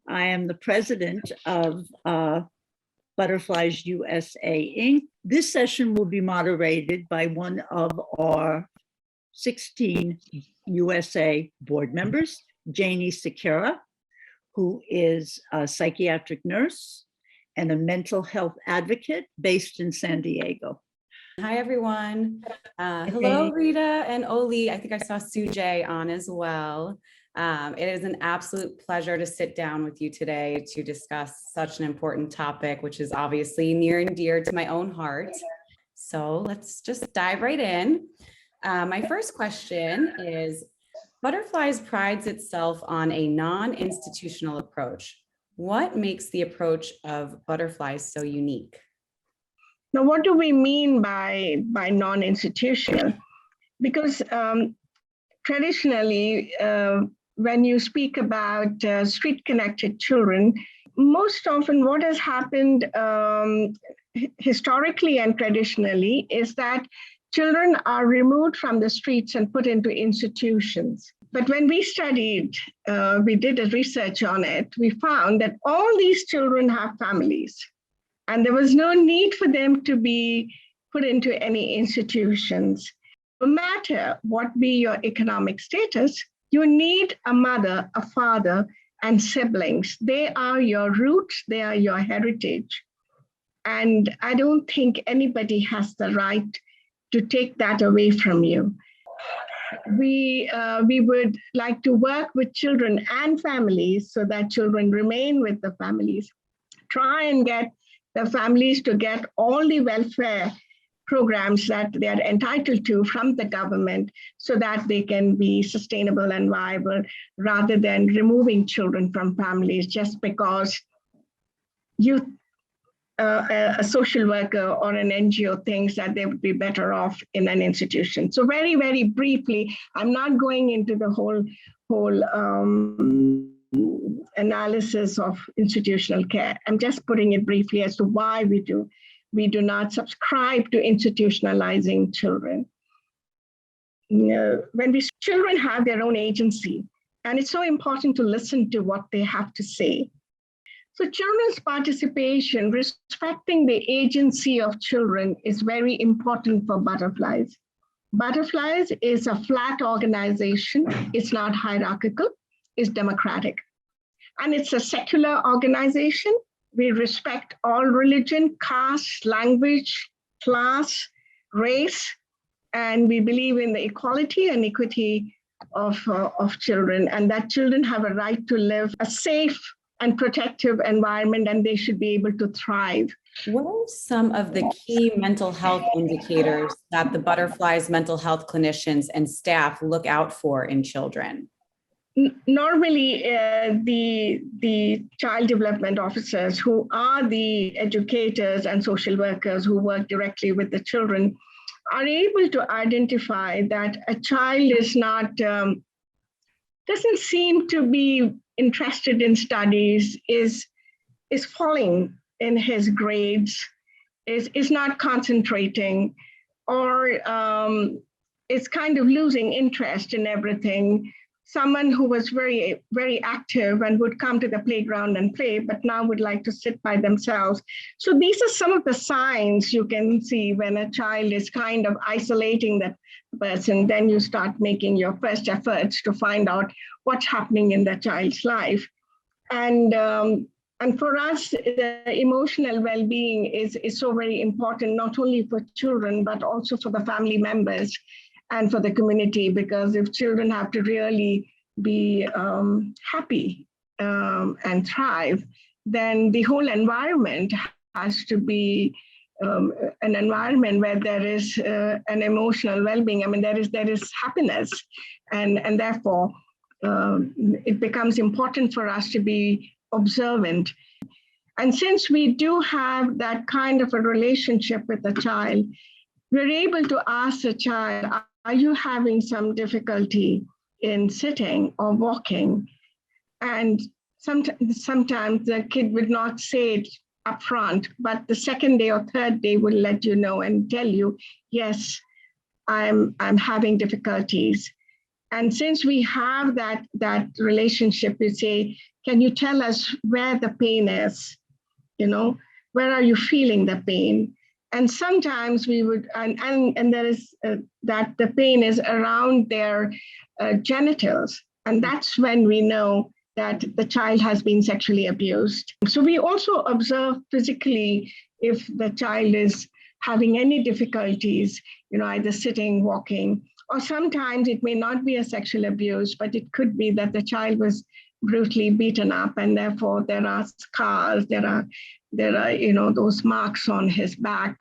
I am the president of Butterflies USA Inc. This session will be moderated by one of our 16 USA board members, Janie Sekera, who is a psychiatric nurse and a mental health advocate based in San Diego. Hi, everyone. Hello, Rita and Oli. I think I saw Sujay on as well. It is an absolute pleasure to sit down with you today to discuss such an important topic, which is obviously near and dear to my own heart. So let's just dive right in. My first question is, Butterflies prides itself on a non-institutional approach. What makes the approach of Butterflies so unique? Now, what do we mean by non-institutional? Because traditionally, when you speak about street-connected children, most often what has happened historically and traditionally is that children are removed from the streets and put into institutions. But when we studied, we did a research on it, we found that all these children have families. And there was no need for them to be put into any institutions. No matter what be your economic status, you need a mother, a father, and siblings. They are your roots, they are your heritage. And I don't think anybody has the right to take that away from you. We would like to work with children and families so that children remain with the families. Try and get the families to get all the welfare programs that they are entitled to from the government so that they can be sustainable and viable, rather than removing children from families just because a social worker or an NGO thinks that they would be better off in an institution. So very, very briefly, I'm not going into the whole analysis of institutional care. I'm just putting it briefly as to why we do not subscribe to institutionalizing children. Children have their own agency, and it's so important to listen to what they have to say. So children's participation, respecting the agency of children, is very important for Butterflies. Butterflies is a flat organization. It's not hierarchical, it's democratic. And it's a secular organization. We respect all religion, caste, language, class, race, and we believe in the equality and equity of children, and that children have a right to live a safe and protective environment, and they should be able to thrive. What are some of the key mental health indicators that the Butterflies mental health clinicians and staff look out for in children? Normally, the child development officers, who are the educators and social workers who work directly with the children, are able to identify that a child is not, doesn't seem to be interested in studies, is falling in his grades, is not concentrating, or is kind of losing interest in everything. Someone who was very, very active and would come to the playground and play, but now would like to sit by themselves. So these are some of the signs you can see when a child is kind of isolating that person. Then you start making your first efforts to find out what's happening in the child's life. And for us, the emotional well-being is so very important, not only for children, but also for the family members and for the community, because if children have to really be happy and thrive, then the whole environment has to be an environment where there is an emotional well-being. I mean, there is happiness, and therefore it becomes important for us to be observant. And since we do have that kind of a relationship with the child, we're able to ask the child, are you having some difficulty in sitting or walking? And sometimes the kid would not say it up front, but the second day or third day will let you know and tell you, yes, I'm having difficulties. And since we have that relationship, we say, can you tell us where the pain is? Where are you feeling the pain? And sometimes we would, and there is that the pain is around their genitals. And that's when we know that the child has been sexually abused. So we also observe physically if the child is having any difficulties, either sitting, walking, or sometimes it may not be a sexual abuse, but it could be that the child was brutally beaten up, and therefore there are scars, there are those marks on his back.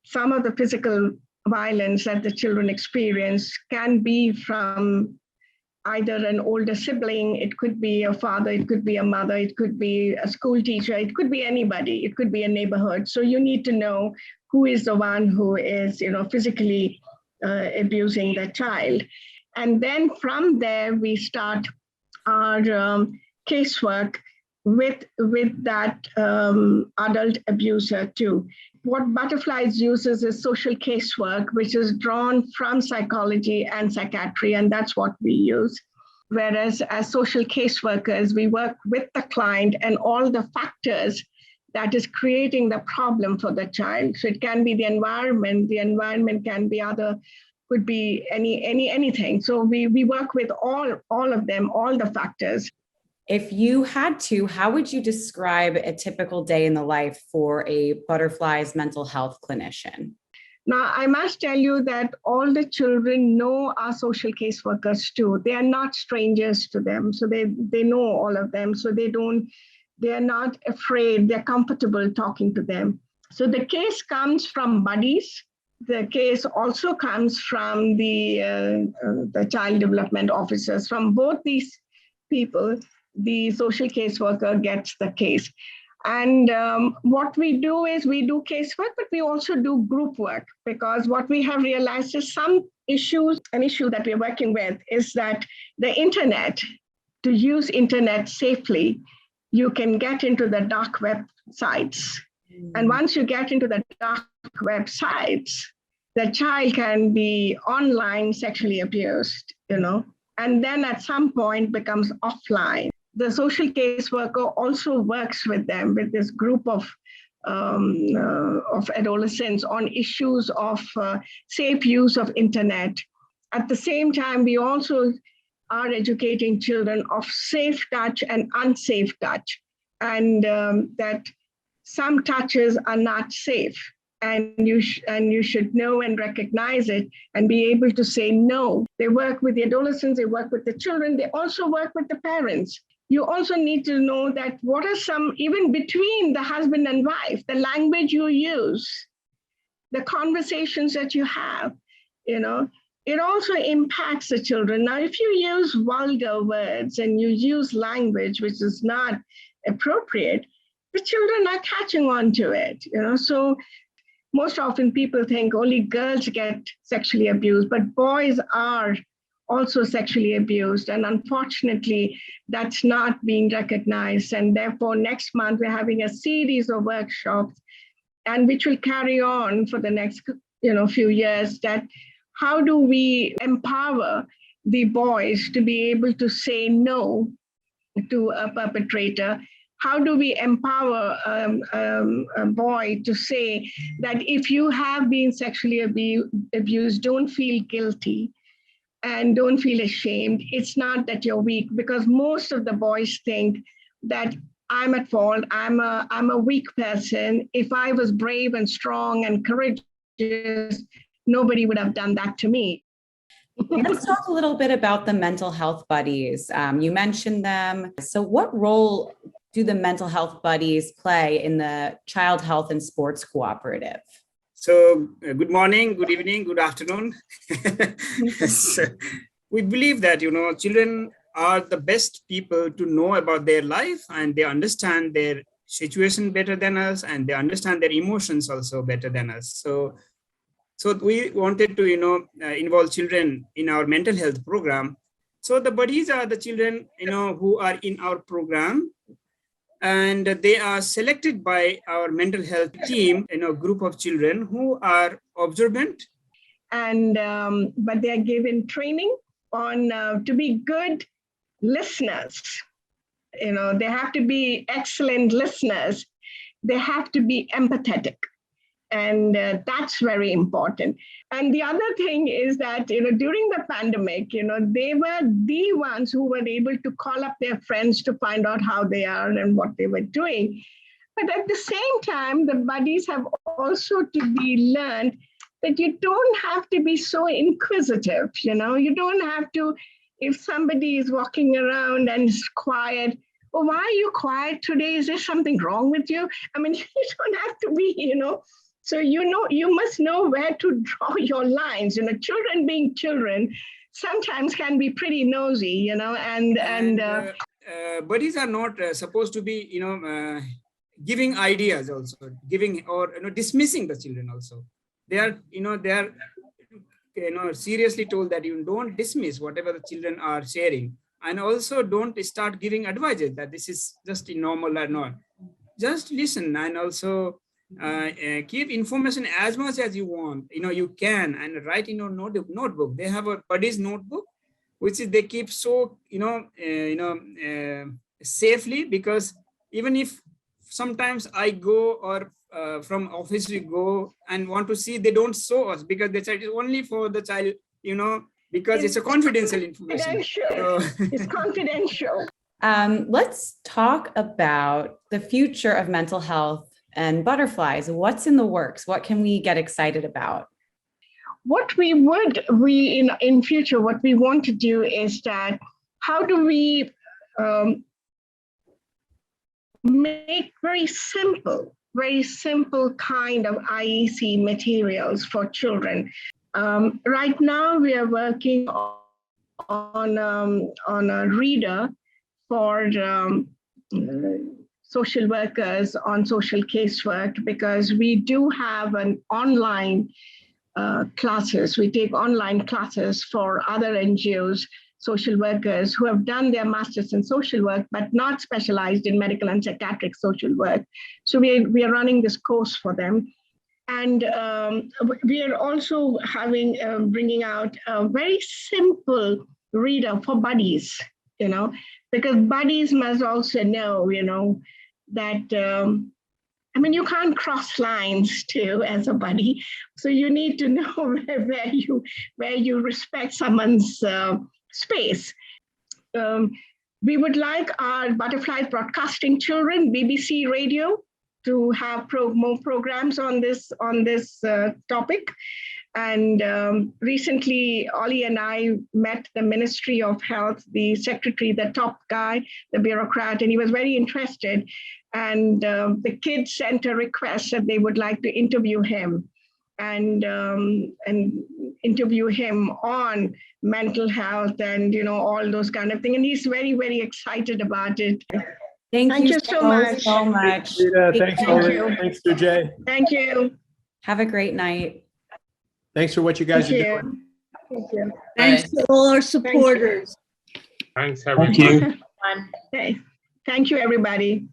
Some of the physical violence that the children experience can be from either an older sibling, it could be a father, it could be a mother, it could be a school teacher, it could be anybody, it could be a neighborhood. So you need to know who is the one who is, physically abusing the child. And then from there, we start our casework with that adult abuser too. What Butterflies uses is social casework, which is drawn from psychology and psychiatry, and that's what we use. Whereas as social caseworkers, we work with the client and all the factors that is creating the problem for the child. So it can be the environment can be could be anything. So we work with all of them, all the factors. If you had to, how would you describe a typical day in the life for a Butterflies mental health clinician? Now, I must tell you that all the children know our social caseworkers too. They are not strangers to them. So they know all of them. So they are not afraid. They're comfortable talking to them. So the case comes from buddies. The case also comes from the child development officers. From both these people, the social caseworker gets the case. And what we do is we do casework, but we also do group work, because what we have realized is an issue that we're working with is that the internet, to use internet safely, you can get into the dark web sites. And once you get into the dark web sites, the child can be online sexually abused, and then at some point becomes offline. The social caseworker also works with them, with this group of adolescents on issues of safe use of internet. At the same time, we also are educating children of safe touch and unsafe touch, and that some touches are not safe. And you should know and recognize it and be able to say no. They work with the adolescents, they work with the children, they also work with the parents. You also need to know that what are some, even between the husband and wife, the language you use, the conversations that you have, it also impacts the children. Now, if you use vulgar words and you use language which is not appropriate, the children are catching on to it, So most often people think only girls get sexually abused, but boys are also sexually abused. And unfortunately, that's not being recognized. And therefore, next month, we're having a series of workshops, and which will carry on for the next few years, that how do we empower the boys to be able to say no to a perpetrator? How do we empower a boy to say that if you have been sexually abused, don't feel guilty and don't feel ashamed. It's not that you're weak, because most of the boys think that I'm at fault, I'm a weak person. If I was brave and strong and courageous, nobody would have done that to me. Let's talk a little bit about the mental health buddies. You mentioned them. So what role do the mental health buddies play in the Child Health and Sports Cooperative? So good morning, good evening, good afternoon. So, we believe that, children are the best people to know about their life, and they understand their situation better than us, and they understand their emotions also better than us. So we wanted to, involve children in our mental health program. So the buddies are the children, who are in our program, and they are selected by our mental health team, group of children who are observant. And but they are given training to be good listeners. They have to be excellent listeners. They have to be empathetic. And that's very important. And the other thing is that, during the pandemic, they were the ones who were able to call up their friends to find out how they are and what they were doing. But at the same time, the buddies have also to be learned that you don't have to be so inquisitive. You don't have to, if somebody is walking around and is quiet, well, why are you quiet today? Is there something wrong with you? I mean, you don't have to be, So, you must know where to draw your lines. Children being children sometimes can be pretty nosy, buddies are not supposed to be, giving ideas also, giving or dismissing the children also. They are seriously told that you don't dismiss whatever the children are sharing, and also don't start giving advices that this is just normal or not. Just listen, and also keep information as much as you want, you can, and write in your notebook. They have a buddy's notebook, which is they keep so safely, because even if sometimes I go or from office we go and want to see, they don't show us because they say it's only for the child, because it's a confidential information. It's confidential. Let's talk about the future of mental health and butterflies. What's in the works? What can we get excited about? What in future, what we want to do is that, how do we make very simple kind of IEC materials for children. Right now, we are working on a reader for social workers on social casework, because we do have an online classes. We take online classes for other NGOs, social workers who have done their masters in social work, but not specialized in medical and psychiatric social work. So we are running this course for them. And we are also bringing out a very simple reader for buddies, because buddies must also know, that, you can't cross lines too as a buddy. So you need to know where you respect someone's space. We would like our butterfly broadcasting children, BBC Radio, to have more programs on this topic. And recently, Ollie and I met the Ministry of Health, the secretary, the top guy, the bureaucrat, and he was very interested. And the kids sent a request that they would like to interview him and interview him on mental health and all those kind of things. And he's very, very excited about it. Thank you so much. Rita, thanks, Ollie. Thanks, Sujay. Thank you. Have a great night. Thanks for what you guys are doing. Thank you. Thanks to all our supporters. Thanks, everyone. Thank you. Okay. Thank you, everybody.